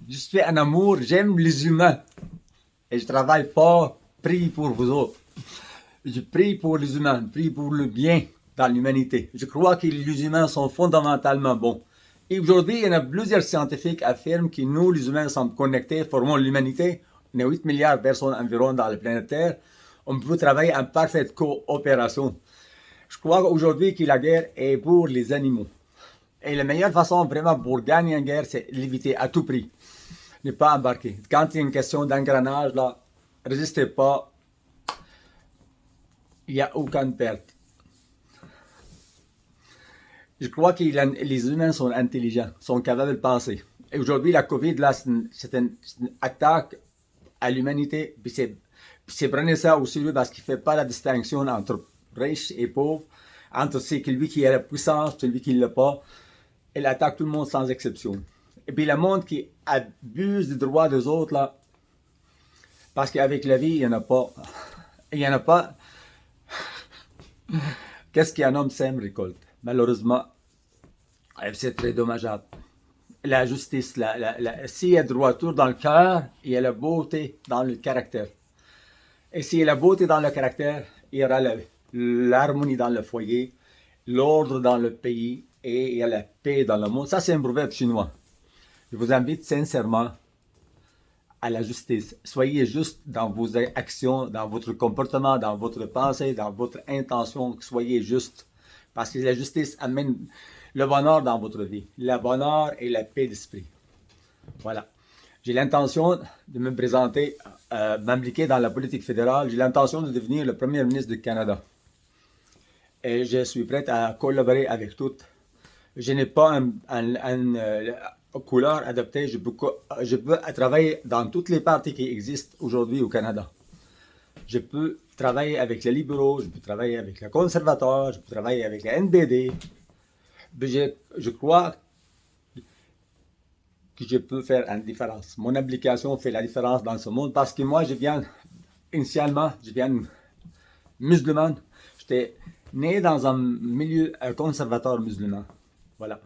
Je suis en amour, j'aime les humains. Et je travaille fort, prie pour vous autres. Je prie pour les humains, prie pour le bien dans l'humanité. Je crois que les humains sont fondamentalement bons. Et aujourd'hui, il y en a plusieurs scientifiques qui affirment que nous, les humains, sommes connectés, formons l'humanité. On est 8 milliards de personnes environ dans la planète Terre. On peut travailler en parfaite coopération. Je crois aujourd'hui que la guerre est pour les animaux. Et la meilleure façon vraiment pour gagner une guerre, c'est l'éviter à tout prix. Ne pas embarquer. Quand il y a une question d'engrenage, là, résistez pas. Il n'y a aucune perte. Je crois que les humains sont intelligents, sont capables de penser. Et aujourd'hui, la COVID, là, c'est une attaque à l'humanité. Puis c'est prenez ça au sérieux parce qu'il ne fait pas la distinction entre riches et pauvres, entre celui qui a la puissance et celui qui ne l'a pas. Elle attaque tout le monde sans exception. Et puis le monde qui abuse des droits des autres, là, parce qu'avec la vie, il n'y en a pas. Il n'y en a pas. Qu'est-ce qu'un homme sème récolte? Malheureusement, c'est très dommageable. La justice, s'il y a droiture dans le cœur, il y a la beauté dans le caractère. Et s'il y a la beauté dans le caractère, il y aura l'harmonie dans le foyer, l'ordre dans le pays et il y a la paix dans le monde. Ça, c'est un proverbe chinois. Je vous invite sincèrement à la justice. Soyez juste dans vos actions, dans votre comportement, dans votre pensée, dans votre intention. Soyez juste. Parce que la justice amène le bonheur dans votre vie. Le bonheur et la paix d'esprit. Voilà. J'ai l'intention de me présenter, m'impliquer dans la politique fédérale. J'ai l'intention de devenir le premier ministre du Canada. Et je suis prêt à collaborer avec toutes. Je n'ai pas une couleur adaptée. Je peux travailler dans toutes les partis qui existent aujourd'hui au Canada. Je peux travailler avec les libéraux, je peux travailler avec les conservateurs, je peux travailler avec la NPD. Je crois que je peux faire une différence. Mon application fait la différence dans ce monde parce que moi, initialement, je viens musulman. J'étais né dans un milieu conservateur musulman. Voilà.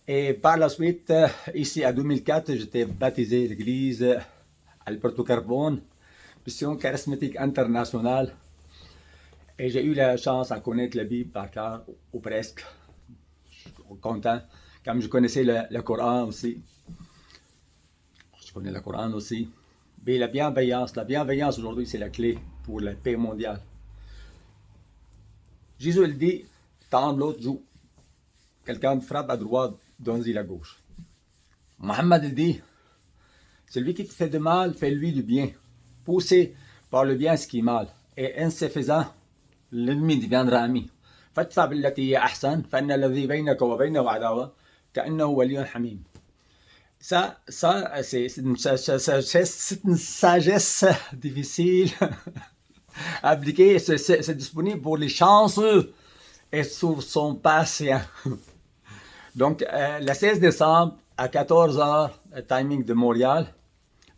Et par la suite, ici à 2004, j'étais baptisé l'église Alberto Carbone, mission charismatique internationale. Et j'ai eu la chance à connaître la Bible par cœur, ou presque. Je suis content. Comme je connaissais le Coran aussi. Je connais le Coran aussi. Mais la bienveillance aujourd'hui, c'est la clé pour la paix mondiale. Jésus il dit, tendre l'autre joue. Quelqu'un frappe à droite, donne-y la gauche. Mohammed il dit, celui qui te fait de mal, fais-lui du bien. Poussez par le bien ce qui est mal. Et ainsi faisant, l'ennemi deviendra ami. فادفع بالتي هي أحسن فإن الذي بينك وبينه عداوة كأنه ولي حميم. Ça c'est une sagesse difficile à appliquer. C'est disponible pour les chanceux et sur son patient. Donc, le 16 décembre à 14h, timing de Montréal,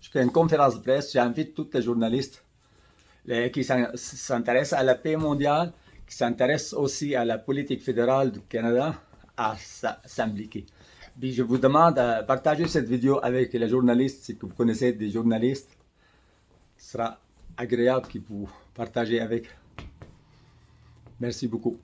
je fais une conférence de presse. J'invite tous les journalistes qui s'intéressent à la paix mondiale, qui s'intéressent aussi à la politique fédérale du Canada, à s'impliquer. Puis je vous demande de partager cette vidéo avec les journalistes, si vous connaissez des journalistes. Ce sera agréable que vous partagez avec. Merci beaucoup.